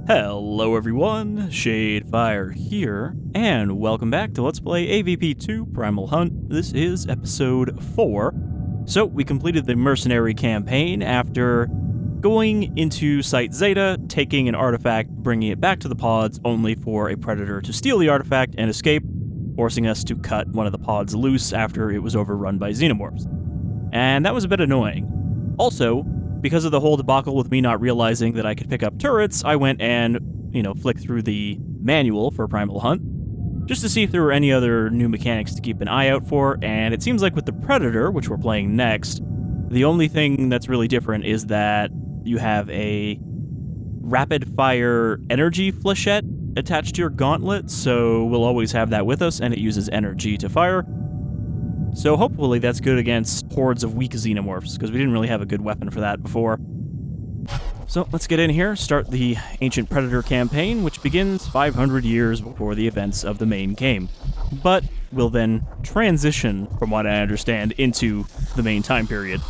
Hello everyone, Shadefire here, and welcome back to Let's Play AVP2 Primal Hunt. This is episode 4. So, we completed the mercenary campaign after going into Site Zeta, taking an artifact, bringing it back to the pods, only for a predator to steal the artifact and escape, forcing us to cut one of the pods loose after it was overrun by Xenomorphs. And that was a bit annoying. Also, because of the whole debacle with me not realizing that I could pick up turrets, I went and, flicked through the manual for Primal Hunt, just to see if there were any other new mechanics to keep an eye out for, and it seems like with the Predator, which we're playing next, the only thing that's really different is that you have a rapid-fire energy flechette attached to your gauntlet, so we'll always have that with us, and it uses energy to fire. So hopefully that's good against hordes of weak Xenomorphs, because we didn't really have a good weapon for that before. So let's get in here, start the Ancient Predator campaign, which begins 500 years before the events of the main game. But will then transition, from what I understand, into the main time period.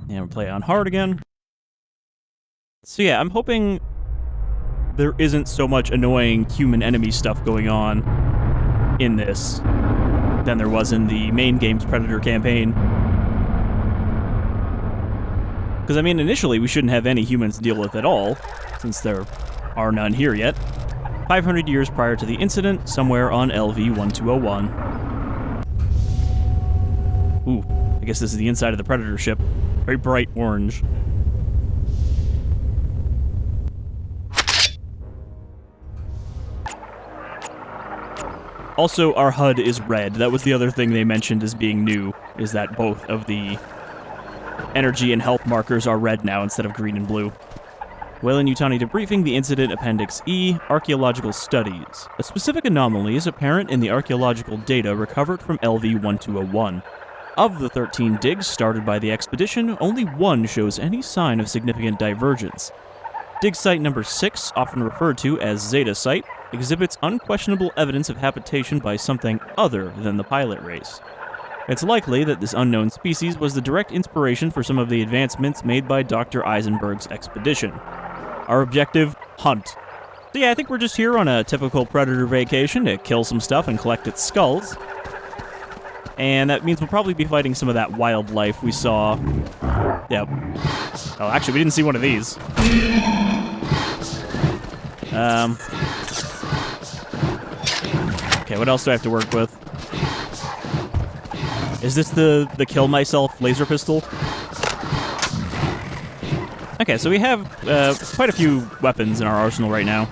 And we'll play on hard again. So yeah, I'm hoping there isn't so much annoying human enemy stuff going on in this than there was in the main game's Predator campaign. Because, initially we shouldn't have any humans to deal with at all, since there are none here yet. 500 years prior to the incident, somewhere on LV-1201. Ooh, I guess this is the inside of the Predator ship. Very bright orange. Also, our HUD is red. That was the other thing they mentioned as being new, is that both of the energy and health markers are red now instead of green and blue. Weyland-Yutani debriefing the incident Appendix E, Archaeological Studies. A specific anomaly is apparent in the archaeological data recovered from LV-1201. Of the 13 digs started by the expedition, only one shows any sign of significant divergence. Dig Site number 6, often referred to as Zeta Site, exhibits unquestionable evidence of habitation by something other than the pilot race. It's likely that this unknown species was the direct inspiration for some of the advancements made by Dr. Eisenberg's expedition. Our objective, hunt. So yeah, I think we're just here on a typical Predator vacation to kill some stuff and collect its skulls. And that means we'll probably be fighting some of that wildlife we saw. Yep. Oh, actually, we didn't see one of these. Okay, what else do I have to work with? Is this the kill myself laser pistol? Okay, so we have quite a few weapons in our arsenal right now.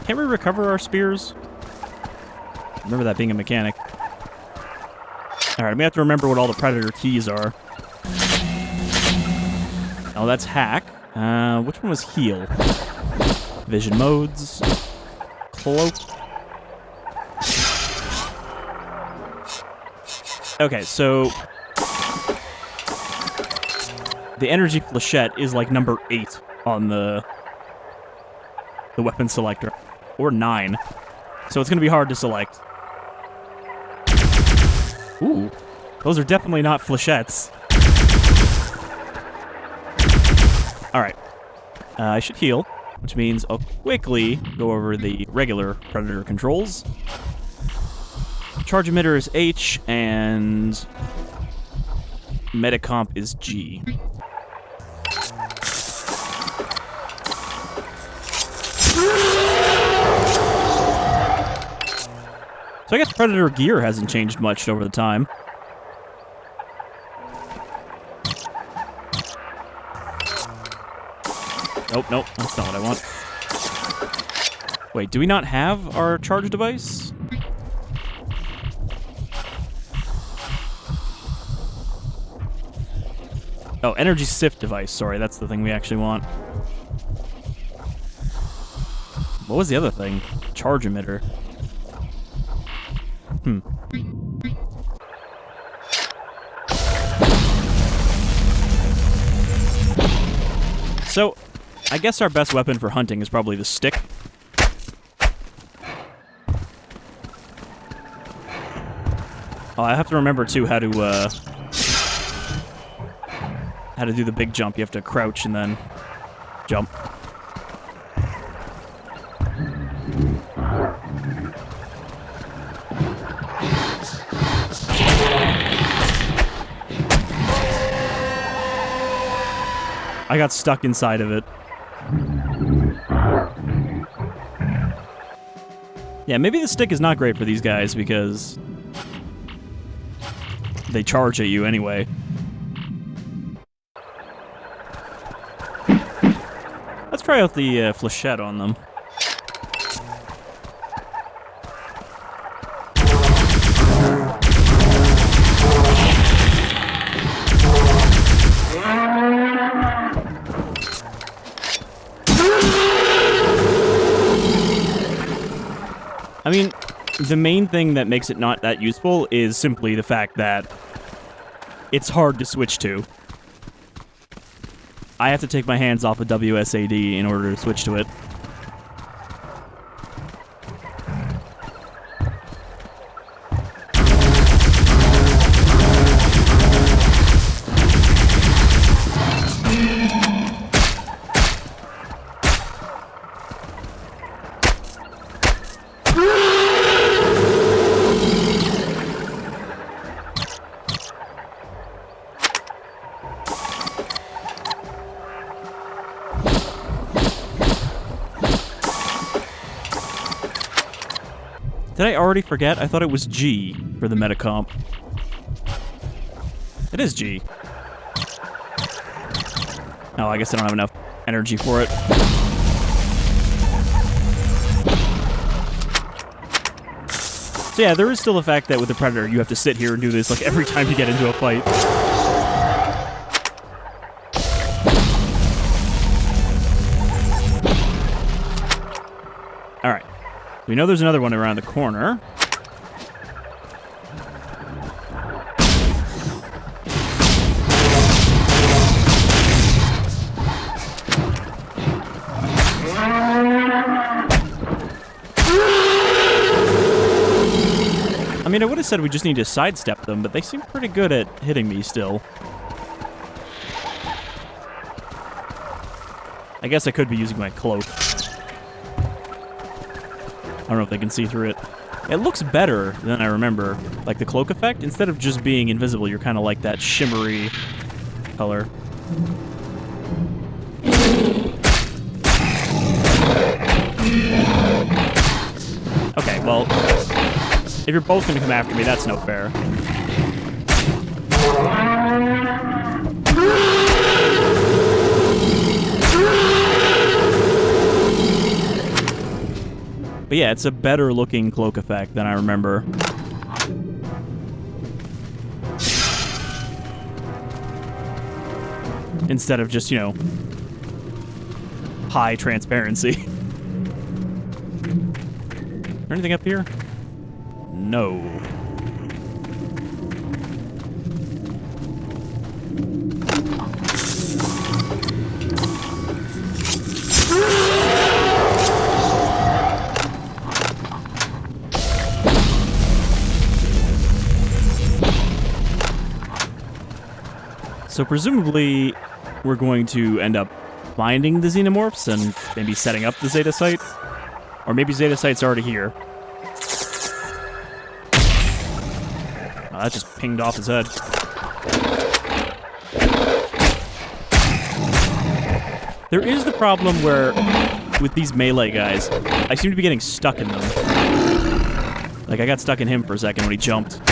Can't we recover our spears? Remember that being a mechanic. Alright, we have to remember what all the Predator keys are. Oh, that's hack. Which one was heal? Vision modes. Cloak. Okay, so the energy flechette is like number 8 on the weapon selector. Or 9. So it's going to be hard to select. Ooh, those are definitely not flechettes. Alright. I should heal, which means I'll quickly go over the regular Predator controls. Charge emitter is H, and Metacomp is G. So I guess Predator gear hasn't changed much over the time. Nope, that's not what I want. Wait, do we not have our charge device? Oh, energy sift device, sorry, that's the thing we actually want. What was the other thing? Charge emitter. So, I guess our best weapon for hunting is probably the stick. Oh, I have to remember, too, how to do the big jump. You have to crouch and then jump. I got stuck inside of it. Yeah, maybe the stick is not great for these guys because they charge at you anyway. Let's try out the flechette on them. I mean, the main thing that makes it not that useful is simply the fact that it's hard to switch to. I have to take my hands off of WSAD in order to switch to it. Did I already forget? I thought it was G for the metacomp. It is G. Oh, I guess I don't have enough energy for it. So yeah, there is still the fact that with the Predator, you have to sit here and do this like every time you get into a fight. Alright. We know there's another one around the corner. I mean, I would have said we just need to sidestep them, but they seem pretty good at hitting me still. I guess I could be using my cloak. I don't know if they can see through it. It looks better than I remember. Like the cloak effect, instead of just being invisible, you're kind of like that shimmery color. Okay, well, if you're both going to come after me, that's no fair. But yeah, it's a better looking cloak effect than I remember. Instead of just, you know, high transparency. Is there anything up here? No. So presumably, we're going to end up finding the Xenomorphs and maybe setting up the Zeta Site. Or maybe Zeta Site's already here. Oh, that just pinged off his head. There is the problem where, with these melee guys, I seem to be getting stuck in them. Like, I got stuck in him for a second when he jumped.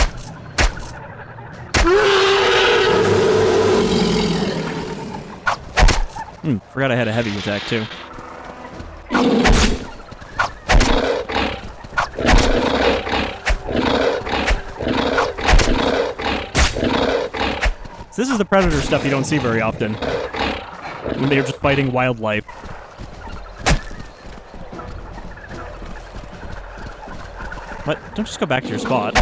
Forgot I had a heavy attack, too. So this is the Predator stuff you don't see very often. When they're just fighting wildlife. What? Don't just go back to your spot.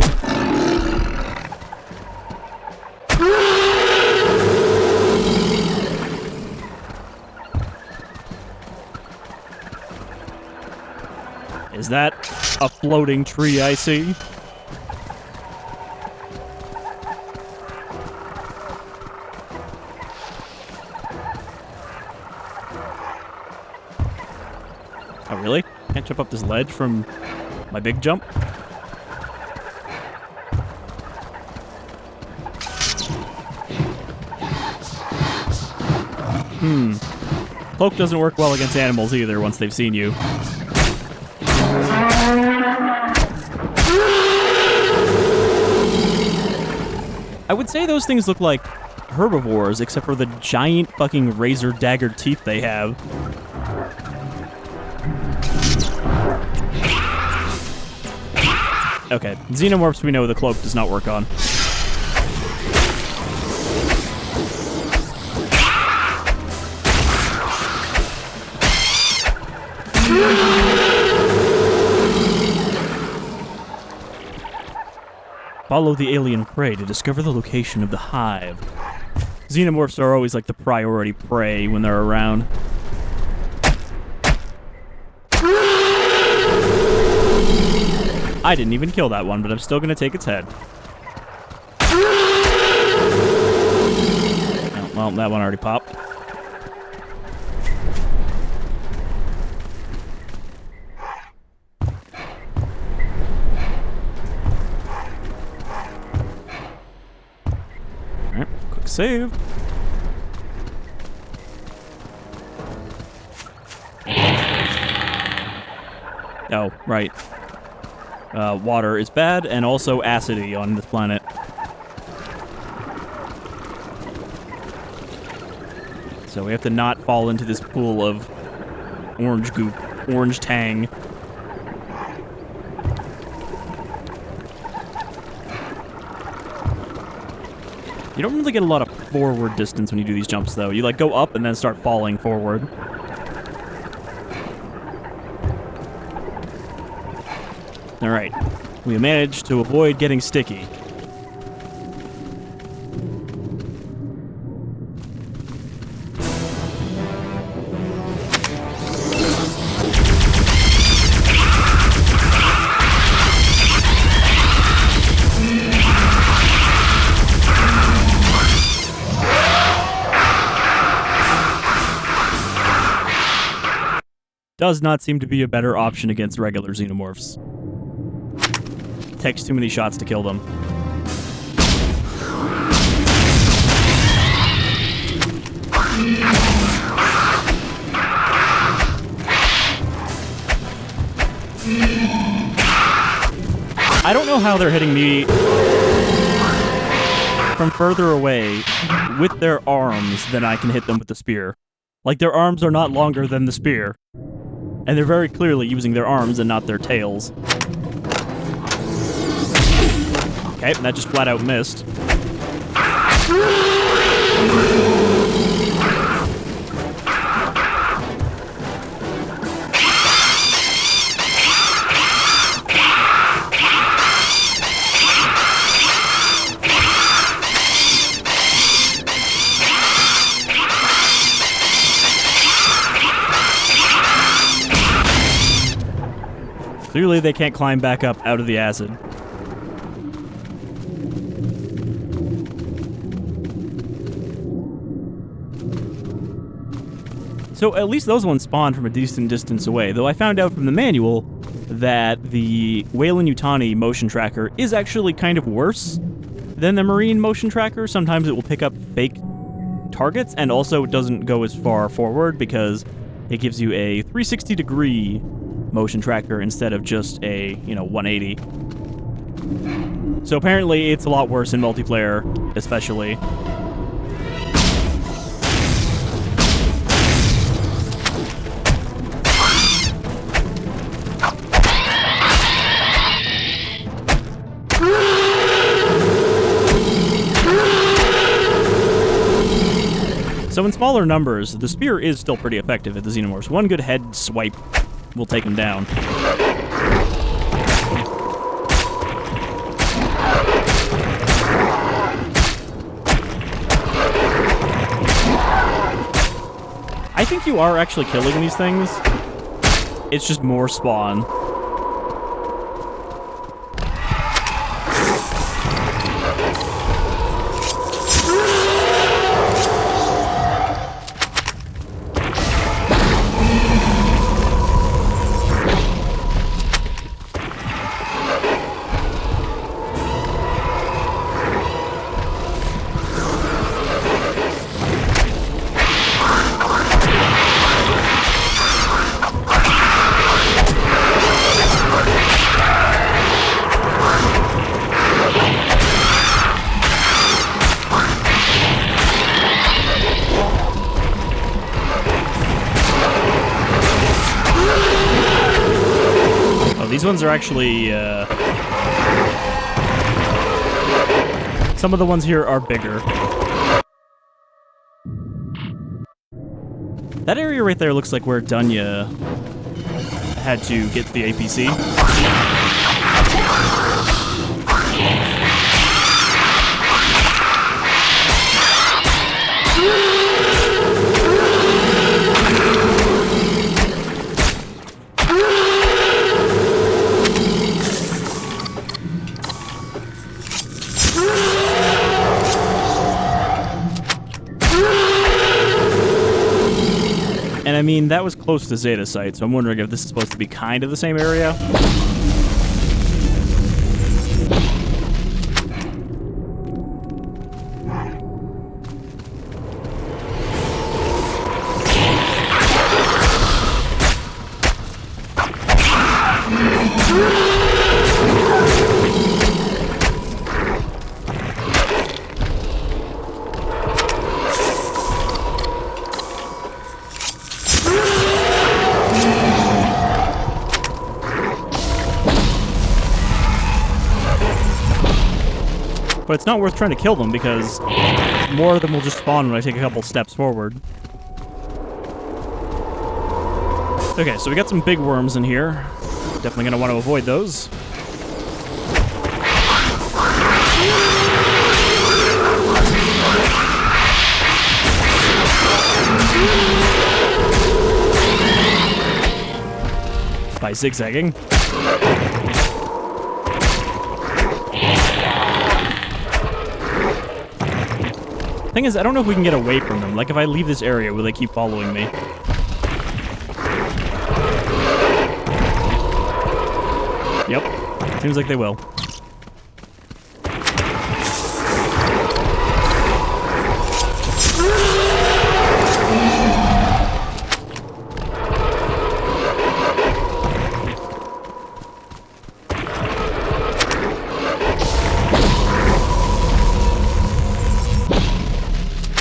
Is that a floating tree I see? Oh, really? Can't jump up this ledge from my big jump? Cloak doesn't work well against animals either once they've seen you. I would say those things look like herbivores, except for the giant fucking razor dagger teeth they have. Okay, Xenomorphs we know the cloak does not work on. Follow the alien prey to discover the location of the hive. Xenomorphs are always like the priority prey when they're around. I didn't even kill that one, but I'm still gonna take its head. Oh, well, that one already popped. Alright, quick save. Oh, right. Water is bad, and also acidy on this planet. So we have to not fall into this pool of orange goop, orange tang. You don't really get a lot of forward distance when you do these jumps, though. You, like, go up and then start falling forward. Alright. We managed to avoid getting sticky. Does not seem to be a better option against regular Xenomorphs. Takes too many shots to kill them. I don't know how they're hitting me from further away with their arms than I can hit them with the spear. Like, their arms are not longer than the spear. And they're very clearly using their arms and not their tails. Okay, that just flat out missed. Clearly they can't climb back up out of the acid. So at least those ones spawn from a decent distance away, though I found out from the manual that the Weyland-Yutani motion tracker is actually kind of worse than the Marine motion tracker. Sometimes it will pick up fake targets, and also it doesn't go as far forward because it gives you a 360-degree motion tracker instead of just a, 180. So apparently it's a lot worse in multiplayer, especially. So in smaller numbers, the spear is still pretty effective at the Xenomorphs. One good head swipe will take him down. I think you are actually killing these things. It's just more spawn. these ones are actually, some of the ones here are bigger. That area right there looks like where Dunya had to get to the APC. And I mean, that was close to Zeta Site, so I'm wondering if this is supposed to be kind of the same area. But it's not worth trying to kill them because more of them will just spawn when I take a couple steps forward. Okay, so we got some big worms in here. Definitely gonna want to avoid those. By zigzagging. Thing is, I don't know if we can get away from them. Like, if I leave this area, will they keep following me? Yep. Seems like they will.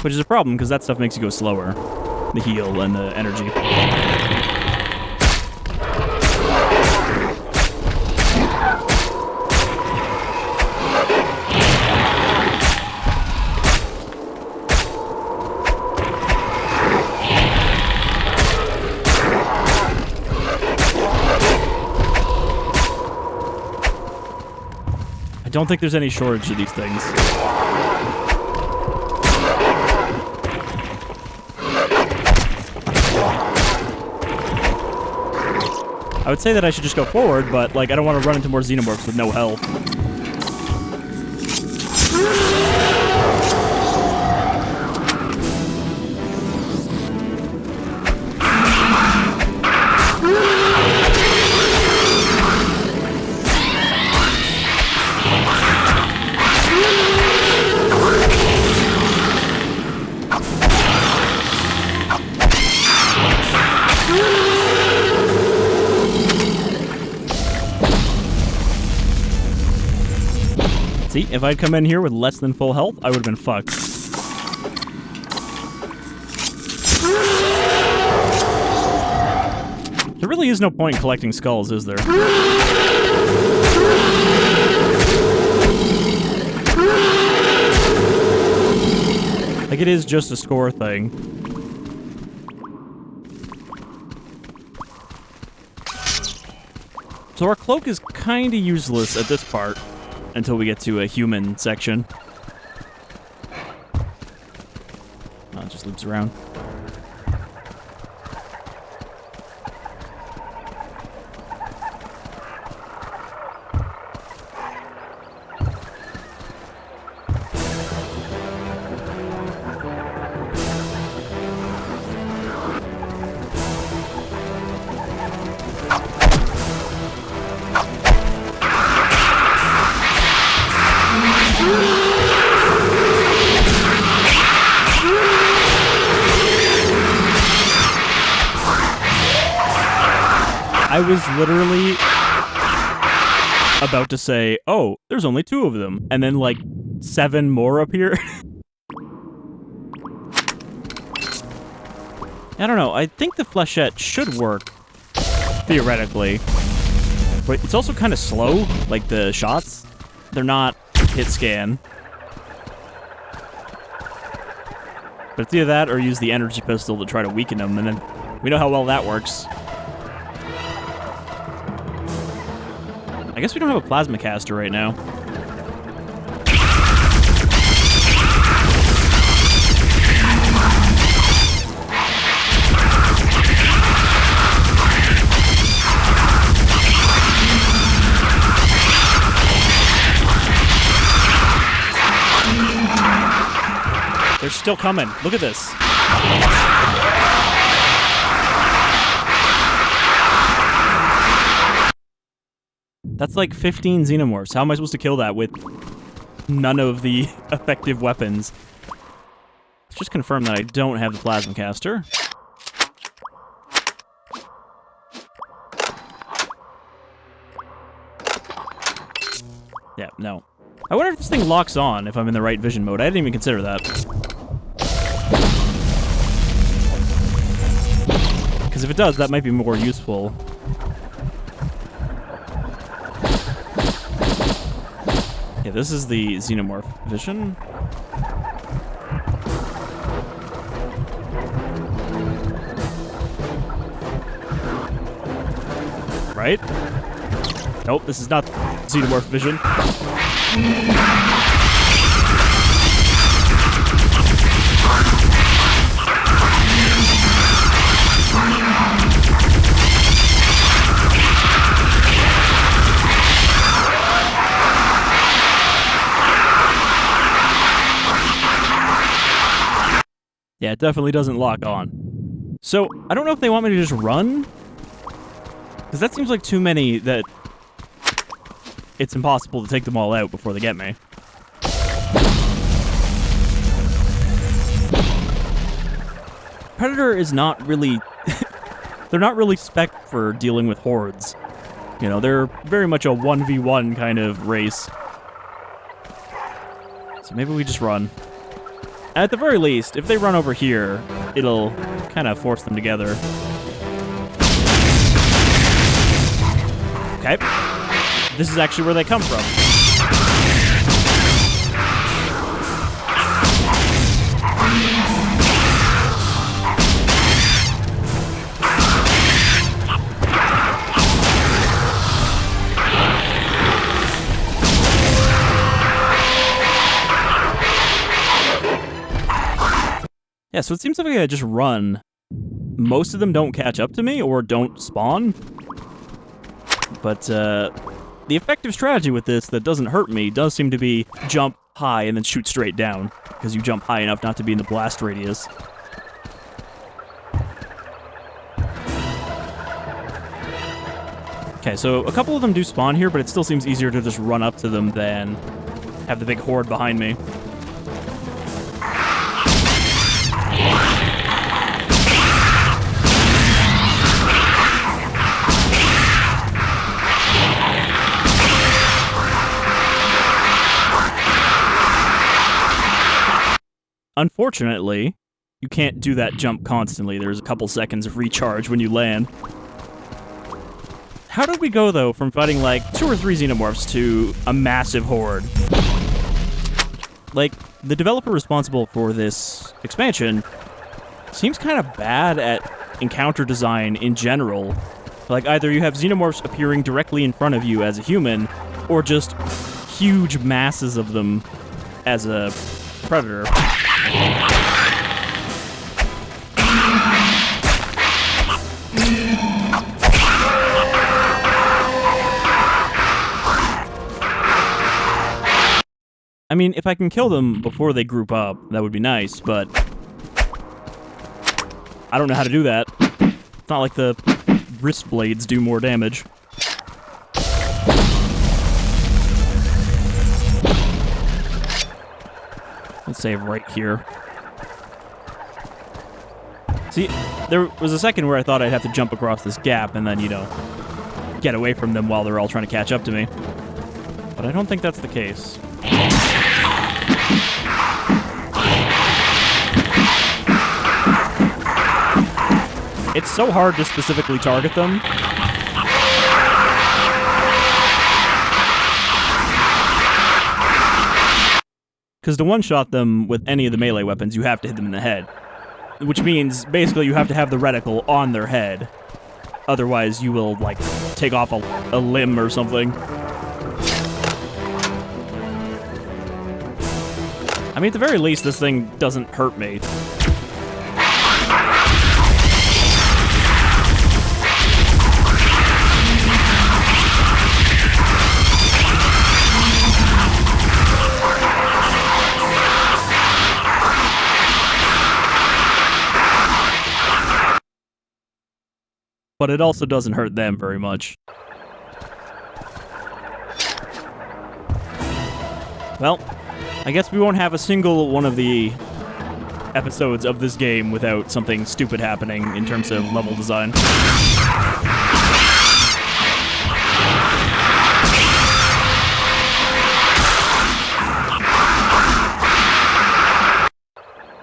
Which is a problem, because that stuff makes you go slower. The heal and the energy. I don't think there's any shortage of these things. I would say that I should just go forward, but, like, I don't want to run into more Xenomorphs with no health. See, if I'd come in here with less than full health, I would have been fucked. There really is no point in collecting skulls, is there? Like, it is just a score thing. So our cloak is kinda useless at this part. Until we get to a human section. Oh, it just loops around. I was literally about to say, oh, there's only 2 of them, and then, like, 7 more appear. I don't know, I think the flechette should work, theoretically. But it's also kind of slow, like the shots. They're not hit scan. But it's either that or use the energy pistol to try to weaken them, and then we know how well that works. I guess we don't have a Plasma Caster right now. They're still coming. Look at this. That's like 15 Xenomorphs. How am I supposed to kill that with none of the effective weapons? Let's just confirm that I don't have the Plasma Caster. Yeah, no. I wonder if this thing locks on if I'm in the right vision mode. I didn't even consider that. Because if it does, that might be more useful. Yeah, this is the Xenomorph vision. Right? Nope, this is not Xenomorph vision. Yeah, it definitely doesn't lock on. So, I don't know if they want me to just run, because that seems like too many that it's impossible to take them all out before they get me. Predator is not really... they're not really spec'd for dealing with hordes. You know, they're very much a 1v1 kind of race. So maybe we just run. At the very least, if they run over here, it'll kind of force them together. Okay. This is actually where they come from. Yeah, so it seems like I just run. Most of them don't catch up to me or don't spawn. But the effective strategy with this that doesn't hurt me does seem to be jump high and then shoot straight down, because you jump high enough not to be in the blast radius. Okay, so a couple of them do spawn here, but it still seems easier to just run up to them than have the big horde behind me. Unfortunately, you can't do that jump constantly. There's a couple seconds of recharge when you land. How did we go, though, from fighting, like, 2 or 3 Xenomorphs to a massive horde? Like, the developer responsible for this expansion seems kind of bad at encounter design in general. Like, either you have Xenomorphs appearing directly in front of you as a human, or just huge masses of them as a predator. I mean, if I can kill them before they group up, that would be nice, but I don't know how to do that. It's not like the wrist blades do more damage. Let's save right here. See, there was a second where I thought I'd have to jump across this gap and then, you know, get away from them while they're all trying to catch up to me. But I don't think that's the case. It's so hard to specifically target them. Because to one-shot them with any of the melee weapons, you have to hit them in the head. Which means, basically, you have to have the reticle on their head. Otherwise, you will, like, take off a limb or something. I mean, at the very least, this thing doesn't hurt me. But it also doesn't hurt them very much. Well, I guess we won't have a single one of the episodes of this game without something stupid happening in terms of level design.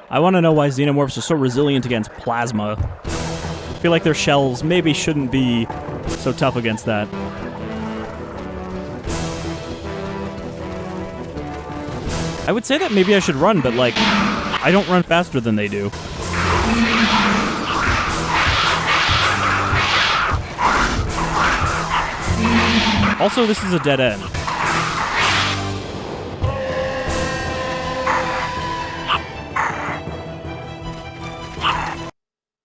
I want to know why Xenomorphs are so resilient against plasma. I feel like their shells maybe shouldn't be so tough against that. I would say that maybe I should run, but, like, I don't run faster than they do. Also, this is a dead end.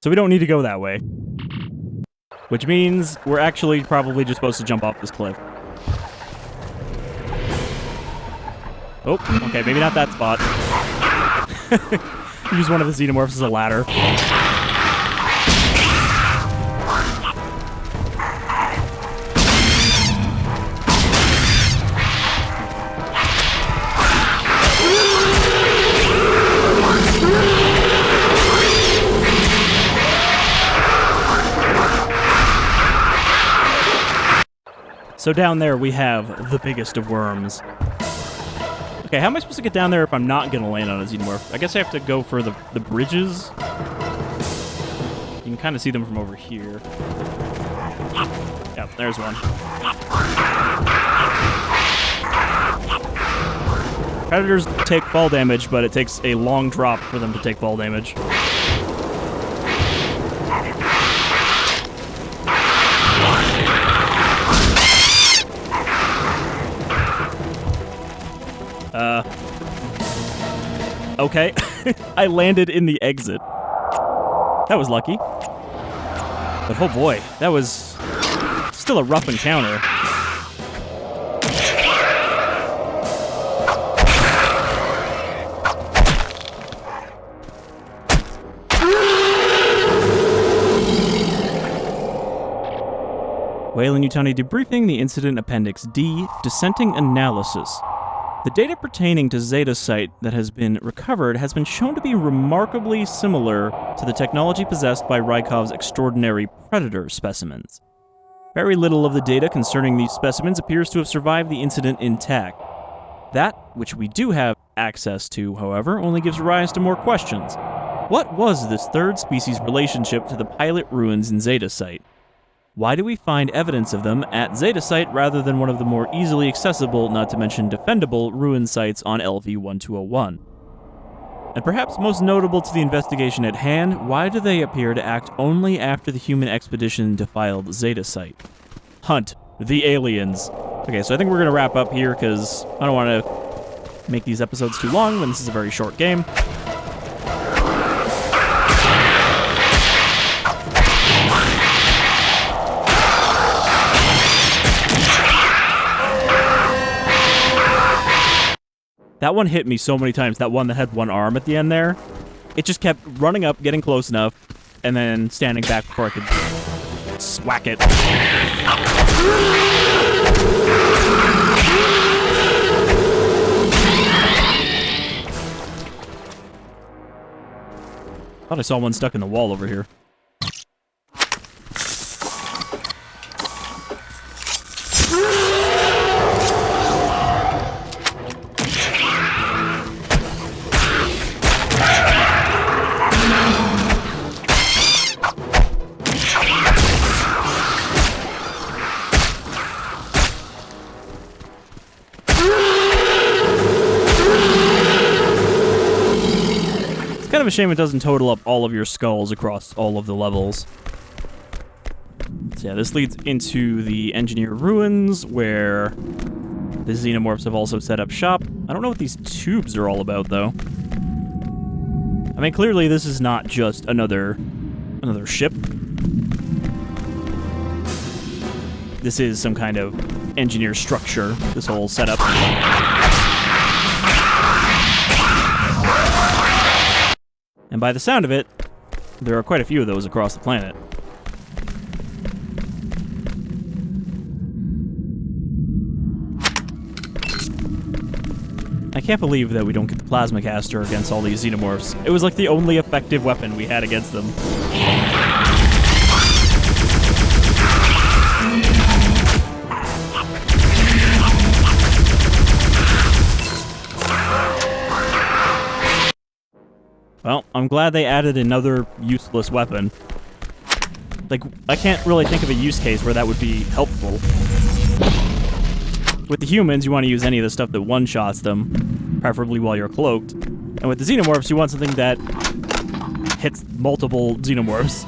So we don't need to go that way. Which means we're actually probably just supposed to jump off this cliff. Oh, okay, maybe not that spot. Use one of the Xenomorphs as a ladder. So down there we have the biggest of worms. Okay, how am I supposed to get down there if I'm not gonna land on a Xenomorph? I guess I have to go for the bridges. You can kind of see them from over here. Yep, there's one. Predators take fall damage, but it takes a long drop for them to take fall damage. Okay. I landed in the exit. That was lucky. But oh boy, that was still a rough encounter. Weyland-Yutani debriefing the incident Appendix D, dissenting analysis. The data pertaining to Zeta Site that has been recovered has been shown to be remarkably similar to the technology possessed by Rykov's extraordinary predator specimens. Very little of the data concerning these specimens appears to have survived the incident intact. That which we do have access to, however, only gives rise to more questions. What was this third species' relationship to the pilot ruins in Zeta Site? Why do we find evidence of them at Zeta Site rather than one of the more easily accessible, not to mention defendable, ruin sites on LV-1201? And perhaps most notable to the investigation at hand, why do they appear to act only after the human expedition defiled Zeta Site? Hunt. The aliens. Okay, so I think we're going to wrap up here because I don't want to make these episodes too long when this is a very short game. That one hit me so many times, that one that had one arm at the end there. It just kept running up, getting close enough, and then standing back before I could swack it. Thought I saw one stuck in the wall over here. of a shame it doesn't total up all of your skulls across all of the levels. So yeah, this leads into the Engineer Ruins, where the Xenomorphs have also set up shop. I don't know what these tubes are all about, though. I mean, clearly this is not just another ship. This is some kind of engineer structure, this whole setup. And by the sound of it, there are quite a few of those across the planet. I can't believe that we don't get the Plasma Caster against all these Xenomorphs. It was like the only effective weapon we had against them. Well, I'm glad they added another useless weapon. Like, I can't really think of a use case where that would be helpful. With the humans, you want to use any of the stuff that one-shots them, preferably while you're cloaked. And with the Xenomorphs, you want something that hits multiple Xenomorphs.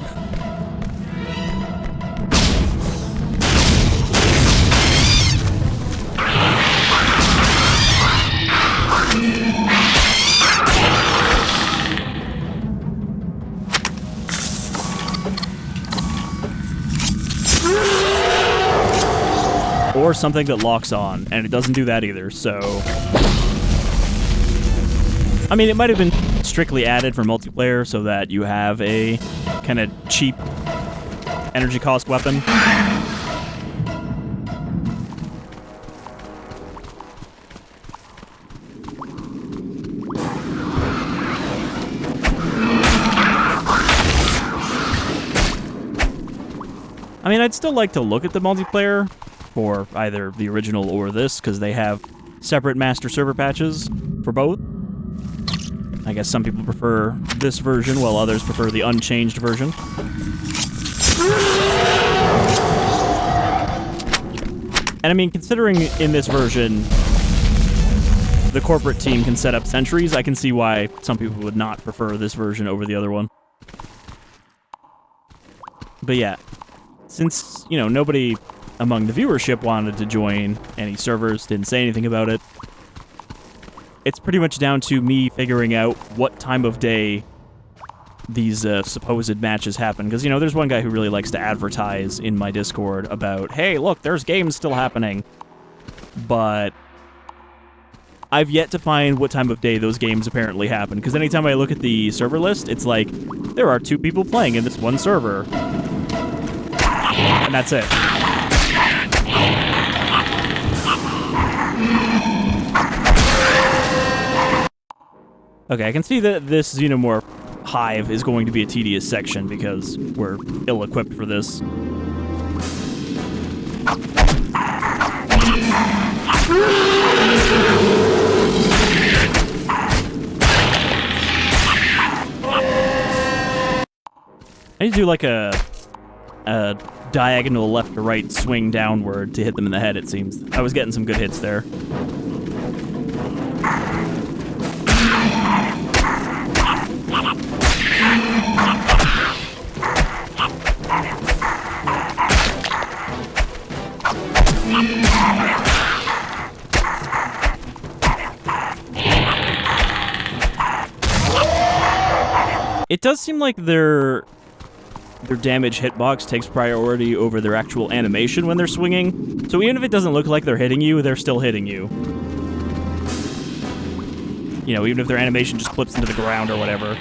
Or something that locks on, and it doesn't do that either, so... I mean, it might have been strictly added for multiplayer so that you have a kind of cheap energy cost weapon. I mean, I'd still like to look at the multiplayer for either the original or this, because they have separate master server patches for both. I guess some people prefer this version, while others prefer the unchanged version. And I mean, considering in this version, the corporate team can set up sentries, I can see why some people would not prefer this version over the other one. But yeah, since, you know, nobody among the viewership wanted to join any servers, didn't say anything about it, it's pretty much down to me figuring out what time of day these supposed matches happen. Because, you know, there's one guy who really likes to advertise in my Discord about, hey, look, there's games still happening. But I've yet to find what time of day those games apparently happen. Because anytime I look at the server list, it's like, there are 2 people playing in this one server. And that's it. Okay, I can see that this Xenomorph hive is going to be a tedious section because we're ill-equipped for this. I need to do like a diagonal left to right swing downward to hit them in the head, it seems. I was getting some good hits there. It does seem like their damage hitbox takes priority over their actual animation when they're swinging. So even if it doesn't look like they're hitting you, they're still hitting you. You know, even if their animation just clips into the ground or whatever.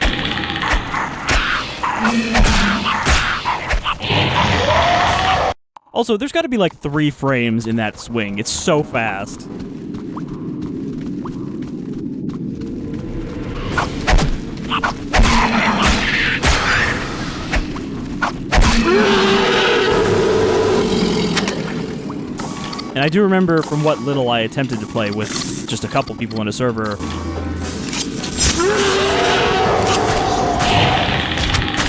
Also, there's got to be like 3 frames in that swing. It's so fast. And I do remember from what little I attempted to play with just a couple people in a server,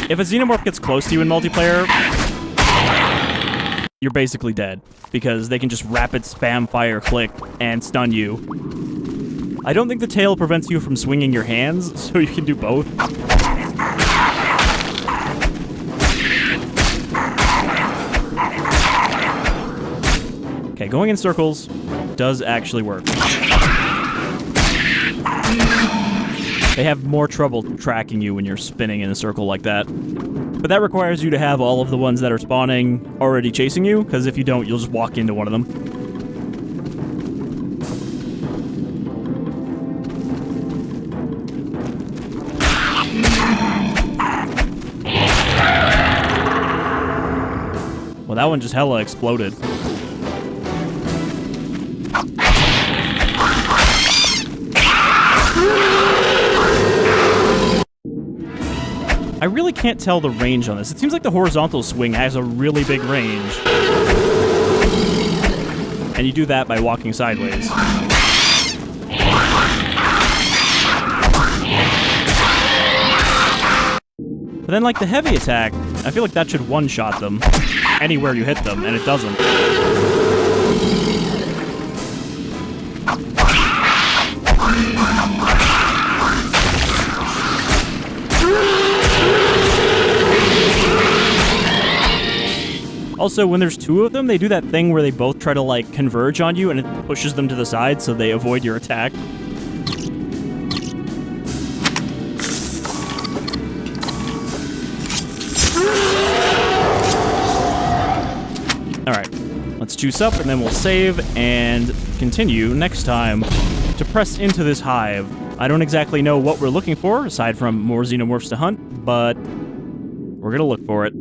if a Xenomorph gets close to you in multiplayer, you're basically dead, because they can just rapid spam fire click and stun you. I don't think the tail prevents you from swinging your hands, so you can do both. Okay, going in circles does actually work. They have more trouble tracking you when you're spinning in a circle like that. But that requires you to have all of the ones that are spawning already chasing you, because if you don't, you'll just walk into one of them. Well, that one just hella exploded. I really can't tell the range on this. It seems like the horizontal swing has a really big range. And you do that by walking sideways. But then, like, the heavy attack, I feel like that should one-shot them anywhere you hit them, and it doesn't. Also, when there's two of them, they do that thing where they both try to, like, converge on you, and it pushes them to the side so they avoid your attack. Alright, let's juice up, and then we'll save and continue next time to press into this hive. I don't exactly know what we're looking for, aside from more xenomorphs to hunt, but we're gonna look for it.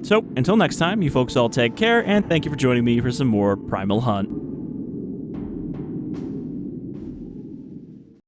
So, until next time, you folks all take care, and thank you for joining me for some more Primal Hunt.